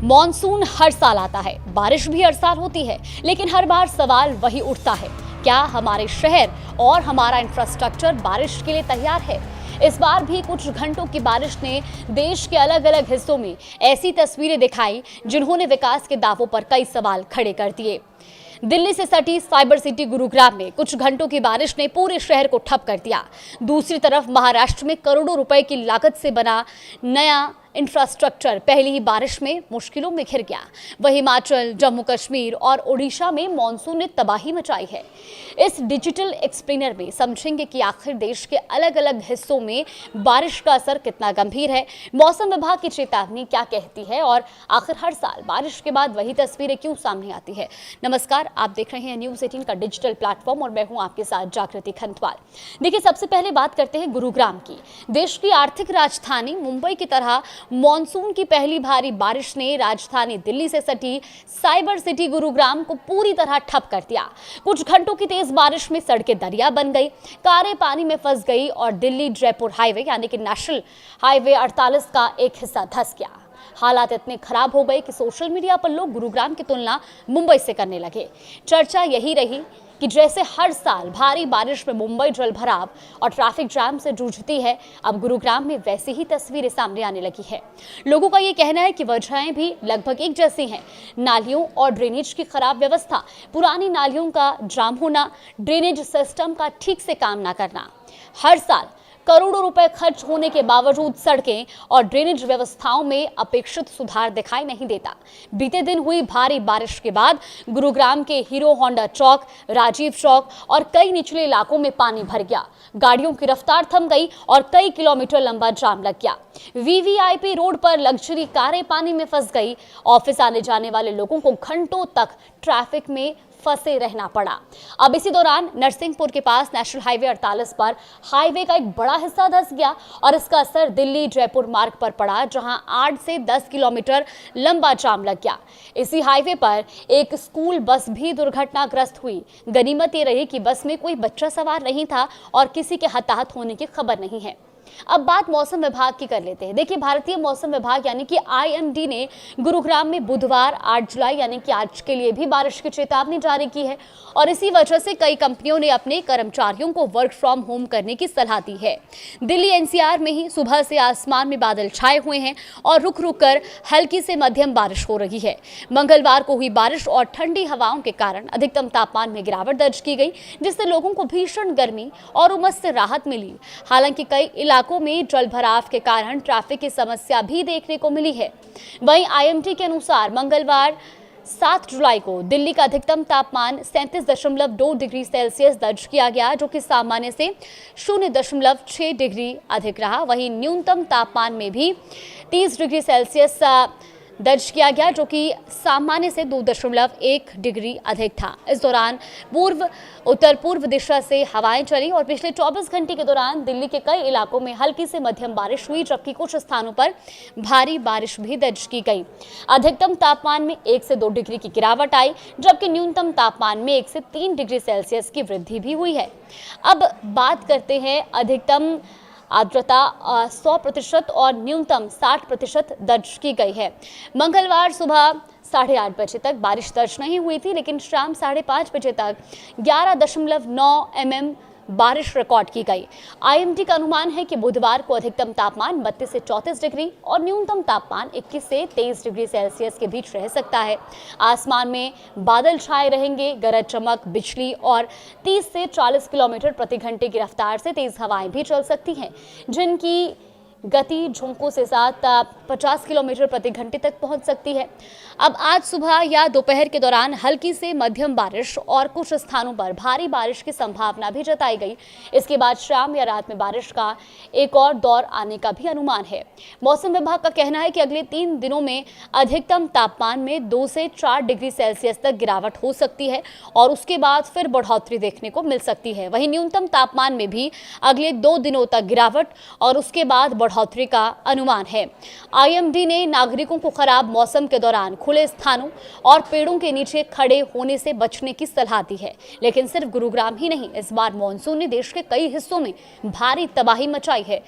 Monsoon हर साल आता है, बारिश भी हर साल होती है, लेकिन हर बार सवाल वही उठता है, क्या हमारे शहर और हमारा इंफ्रास्ट्रक्चर बारिश के लिए तैयार है? इस बार भी कुछ घंटों की बारिश ने देश के अलग अलग हिस्सों में ऐसी तस्वीरें दिखाई जिन्होंने विकास के दावों पर कई सवाल खड़े कर दिए। दिल्ली से सटी साइबर सिटी गुरुग्राम में कुछ घंटों की बारिश ने पूरे शहर को ठप कर दिया। दूसरी तरफ महाराष्ट्र में करोड़ों रुपए की लागत से बना नया इंफ्रास्ट्रक्चर पहली ही बारिश में मुश्किलों में घिर गया। वहीं हिमाचल, जम्मू कश्मीर और ओडिशा में मॉनसून ने तबाही मचाई है। इस डिजिटल एक्सप्लेनर में समझेंगे कि आखिर देश के अलग अलग हिस्सों में बारिश का असर कितना गंभीर है, मौसम विभाग की चेतावनी क्या कहती है और आखिर हर साल बारिश के बाद वही तस्वीरें क्यों सामने आती है। नमस्कार, आप देख रहे हैं न्यूज़ 18 का डिजिटल प्लेटफॉर्म और मैं हूं आपके साथ जागृति खंतवाल। देखिए, सबसे पहले बात करते हैं गुरुग्राम की। देश की आर्थिक राजधानी मुंबई की तरह मॉनसून की पहली भारी बारिश ने राजधानी दिल्ली से सटी साइबर सिटी गुरुग्राम को पूरी तरह ठप कर दिया। कुछ घंटों की तेज बारिश में सड़कें दरिया बन गई, कारें पानी में फंस गई और दिल्ली जयपुर हाईवे यानी कि नेशनल हाईवे 48 का एक हिस्सा धंस गया। हालात इतने खराब हो गए कि सोशल मीडिया पर लोग गुरुग्राम की तुलना मुंबई से करने लगे। चर्चा यही रही कि जैसे हर साल भारी बारिश में मुंबई जलभराव और ट्रैफिक जाम से जूझती है, अब गुरुग्राम में वैसी ही तस्वीरें सामने आने लगी है। लोगों का ये कहना है कि वजहें भी लगभग एक जैसी हैं। नालियों और ड्रेनेज की खराब व्यवस्था, पुरानी नालियों का जाम होना, ड्रेनेज सिस्टम का ठीक से काम ना करना। हर साल करोड़ों रुपए खर्च होने के बावजूद सड़कें और ड्रेनेज व्यवस्थाओं में अपेक्षित सुधार दिखाई नहीं देता। बीते दिन हुई भारी बारिश के बाद गुरुग्राम के हीरो होंडा चौक, राजीव चौक और कई निचले इलाकों में पानी भर गया। गाड़ियों की रफ्तार थम गई और कई किलोमीटर लंबा जाम लग गया। वीवीआईपी रोड पर लग्जरी कारें पानी में फंस गई। ऑफिस आने जाने वाले लोगों को घंटों तक ट्रैफिक में फंसे रहना पड़ा। अब इसी दौरान नरसिंहपुर के पास नेशनल हाईवे 48 पर हाईवे का एक बड़ा हिस्सा धंस गया और इसका असर दिल्ली जयपुर मार्ग पर पड़ा, जहां 8 से 10 किलोमीटर लंबा जाम लग गया। इसी हाईवे पर एक स्कूल बस भी दुर्घटनाग्रस्त हुई। गनीमत ये रही कि बस में कोई बच्चा सवार नहीं था और किसी के हताहत होने की खबर नहीं है। अब बात मौसम विभाग की कर लेते हैं। देखिए, भारतीय मौसम विभाग यानी कि आईएमडी ने गुरुग्राम में बुधवार 8 जुलाई यानी कि आज के लिए भी बारिश की चेतावनी जारी की है और इसी वजह से कई कंपनियों ने अपने कर्मचारियों को वर्क फ्रॉम होम करने की सलाह दी है। दिल्ली एनसीआर में ही सुबह से आसमान में बादल छाए हुए हैं और रुक रुक कर हल्की से मध्यम बारिश हो रही है। मंगलवार को हुई बारिश और ठंडी हवाओं के कारण अधिकतम तापमान में गिरावट दर्ज की गई, जिससे लोगों को भीषण गर्मी और उमस से राहत मिली। हालांकि कई इलाकों में जलभराव के कारण ट्रैफिक की समस्या भी देखने को मिली है। वहीं आईएमडी के अनुसार मंगलवार 7 जुलाई को दिल्ली का अधिकतम तापमान 37.2 डिग्री सेल्सियस दर्ज किया गया, जो कि सामान्य से 0.6 डिग्री अधिक रहा। वहीं न्यूनतम तापमान में भी 30 डिग्री सेल्सियस दर्ज किया गया, जो कि सामान्य से 2.1 डिग्री अधिक था। इस दौरान उत्तर पूर्व दिशा से हवाएं चली और पिछले 24 घंटे के दौरान दिल्ली के कई इलाकों में हल्की से मध्यम बारिश हुई, जबकि कुछ स्थानों पर भारी बारिश भी दर्ज की गई। अधिकतम तापमान में 1 से 2 डिग्री की गिरावट आई, जबकि न्यूनतम तापमान में 1 से 3 डिग्री सेल्सियस की वृद्धि भी हुई है। अब बात करते हैं अधिकतम आर्द्रता 100% और न्यूनतम 60% दर्ज की गई है। मंगलवार सुबह 8:30 बजे तक बारिश दर्ज नहीं हुई थी, लेकिन शाम 5:30 बजे तक 11.9 mm बारिश रिकॉर्ड की गई। आईएमडी का अनुमान है कि बुधवार को अधिकतम तापमान 32 से 34 डिग्री और न्यूनतम तापमान 21 से 23 डिग्री सेल्सियस के बीच रह सकता है। आसमान में बादल छाए रहेंगे, गरज चमक, बिजली और 30 से 40 किलोमीटर प्रति घंटे की रफ्तार से तेज हवाएं भी चल सकती हैं, जिनकी गति झोंकों से साथ 50 किलोमीटर प्रति घंटे तक पहुंच सकती है। अब आज सुबह या दोपहर के दौरान हल्की से मध्यम बारिश और कुछ स्थानों पर भारी बारिश की संभावना भी जताई गई। इसके बाद शाम या रात में बारिश का एक और दौर आने का भी अनुमान है। मौसम विभाग का कहना है कि अगले 3 दिनों में अधिकतम तापमान में 2 से 4 डिग्री सेल्सियस तक गिरावट हो सकती है और उसके बाद फिर बढ़ोतरी देखने को मिल सकती है। वहीं न्यूनतम तापमान में भी अगले 2 दिनों तक गिरावट और उसके बाद बढ़ोतरी का अनुमान है। आईएमडी ने नागरिकों को खराब मौसम के दौरान खुले स्थानों और पेड़ों के नीचे खड़े होने से बचने की सलाह दी है। लेकिन सिर्फ गुरुग्राम ही नहीं, इस बार मॉनसून ने देश के कई हिस्सों में भारी तबाही मचाई है।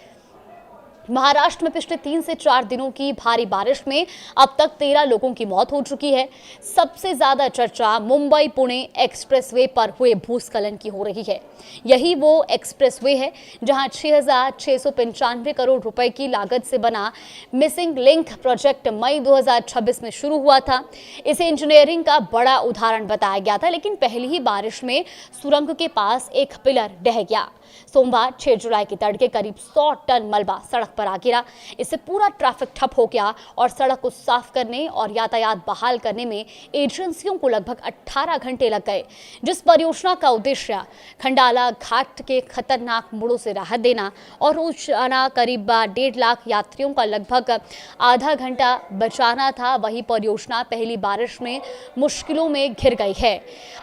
महाराष्ट्र में पिछले 3 से 4 दिनों की भारी बारिश में अब तक 13 लोगों की मौत हो चुकी है। सबसे ज्यादा चर्चा मुंबई पुणे एक्सप्रेसवे पर हुए भूस्खलन की हो रही है। यही वो एक्सप्रेसवे है जहां 6,695 करोड़ रुपए की लागत से बना मिसिंग लिंक प्रोजेक्ट मई 2026 में शुरू हुआ था। इसे इंजीनियरिंग का बड़ा उदाहरण बताया गया था, लेकिन पहली ही बारिश में सुरंग के पास एक पिलर ढह गया। सोमवार 6 जुलाई की तड़के करीब 100 टन मलबा सड़क पर आ गिरा। इससे पूरा ट्रैफिक ठप हो गया और सड़क को साफ करने और यातायात बहाल करने में एजेंसियों को लगभग 18 घंटे लग गए। जिस परियोजना का उद्देश्य खंडाला घाट के खतरनाक मोड़ों से राहत देना और रोजाना करीब 1.5 लाख यात्रियों का लगभग आधा घंटा बचाना था, वही परियोजना पहली बारिश में मुश्किलों में घिर गई है।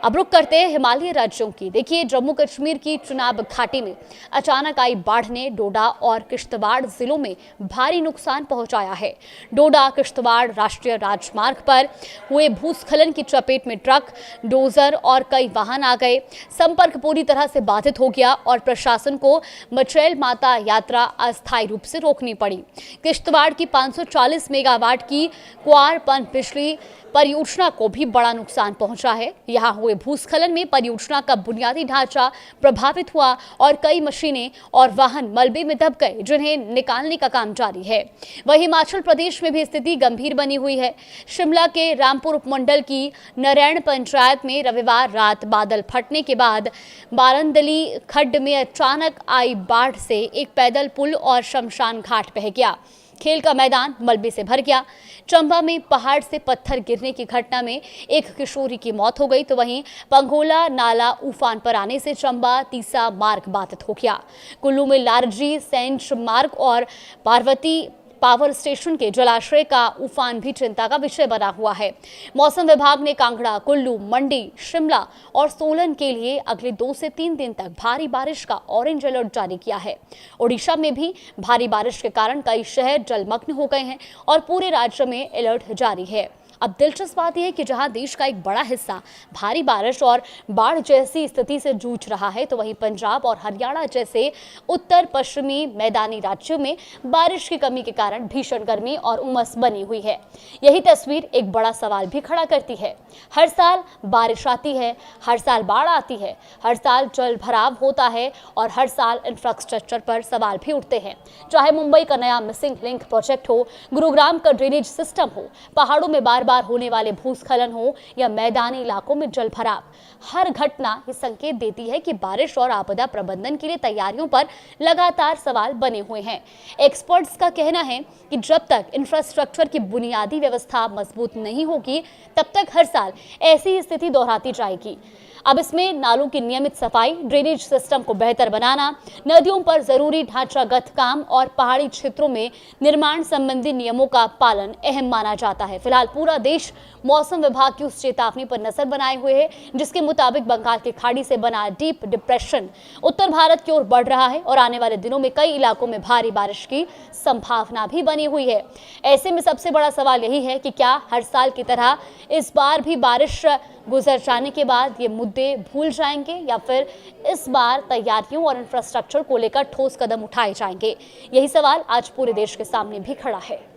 अब रुक करते हैं हिमालयी राज्यों की। देखिए, जम्मू कश्मीर की चुनाब घाटी में अचानक आई बाढ़ ने डोडा और किश्तवाड़ जिलों में भारी नुकसान पहुंचाया है। डोडा किश्तवाड़ राष्ट्रीय राजमार्ग पर हुए भूस्खलन की चपेट में ट्रक, डोजर और कई वाहन आ गए। संपर्क पूरी तरह से बाधित हो गया और प्रशासन को मचैल माता यात्रा अस्थायी रूप से रोकनी पड़ी। किश्तवाड़ की 540 मेगावाट की कुआर पन बिजली परियोजना को भी बड़ा नुकसान पहुंचा है। यहां हुए भूस्खलन में परियोजना का बुनियादी ढांचा प्रभावित हुआ और कई मशीनें और वाहन मलबे में दब गए, जिन्हें निकालने का काम जारी है। वहीं हिमाचल प्रदेश में भी स्थिति गंभीर बनी हुई है। शिमला के रामपुर उपमंडल की नरैण पंचायत में रविवार रात बादल फटने के बाद बारंदली खड्ड में अचानक आई बाढ़ से एक पैदल पुल और शमशान घाट बह गया। खेल का मैदान मलबे से भर गया। चंबा में पहाड़ से पत्थर गिरने की घटना में एक किशोरी की मौत हो गई, तो वहीं पंघोला नाला उफान पर आने से चंबा तीसा मार्ग बाधित हो गया। कुल्लू में लारजी सेंच मार्ग और पार्वती पावर स्टेशन के जलाशय का उफान भी चिंता का विषय बना हुआ है। मौसम विभाग ने कांगड़ा, कुल्लू, मंडी, शिमला और सोलन के लिए अगले 2 से 3 दिन तक भारी बारिश का ऑरेंज अलर्ट जारी किया है। ओडिशा में भी भारी बारिश के कारण कई शहर जलमग्न हो गए हैं और पूरे राज्य में अलर्ट जारी है। अब दिलचस्प बात यह है कि जहां देश का एक बड़ा हिस्सा भारी बारिश और बाढ़ जैसी स्थिति से जूझ रहा है, तो वहीं पंजाब और हरियाणा जैसे उत्तर पश्चिमी मैदानी राज्यों में बारिश की कमी के कारण भीषण गर्मी और उमस बनी हुई है। यही तस्वीर एक बड़ा सवाल भी खड़ा करती है। हर साल बारिश आती है, हर साल बाढ़ आती है, हर साल जल भराव होता है और हर साल इंफ्रास्ट्रक्चर पर सवाल भी उठते हैं। चाहे मुंबई का नया मिसिंग लिंक प्रोजेक्ट हो, गुरुग्राम का ड्रेनेज सिस्टम हो, पहाड़ों में बार होने वाले भूस्खलन हो या मैदानी इलाकों में जल भराव, हर घटना ये संकेत देती है कि बारिश और आपदा प्रबंधन के लिए तैयारियों पर लगातार सवाल बने हुए हैं। एक्सपर्ट्स का कहना है कि जब तक इंफ्रास्ट्रक्चर की बुनियादी व्यवस्था मजबूत नहीं होगी, तब तक हर साल ऐसी ही स्थिति दोहराती जाएगी। अब इसमें नालों की नियमित सफाई, ड्रेनेज सिस्टम को बेहतर बनाना, नदियों पर जरूरी ढांचागत काम और पहाड़ी क्षेत्रों में निर्माण संबंधी नियमों का पालन अहम माना जाता है। फिलहाल पूरा देश मौसम विभाग की उस चेतावनी पर नजर बनाए हुए है, जिसके मुताबिक बंगाल की खाड़ी से बना डीप डिप्रेशन उत्तर भारत की ओर बढ़ रहा है और आने वाले दिनों में कई इलाकों में भारी बारिश की संभावना भी बनी हुई है। ऐसे में सबसे बड़ा सवाल यही है कि क्या हर साल की तरह इस बार भी बारिश गुजर जाने के बाद ये मुद्दे भूल जाएंगे या फिर इस बार तैयारियों और इंफ्रास्ट्रक्चर को लेकर ठोस कदम उठाए जाएंगे? यही सवाल आज पूरे देश के सामने भी खड़ा है।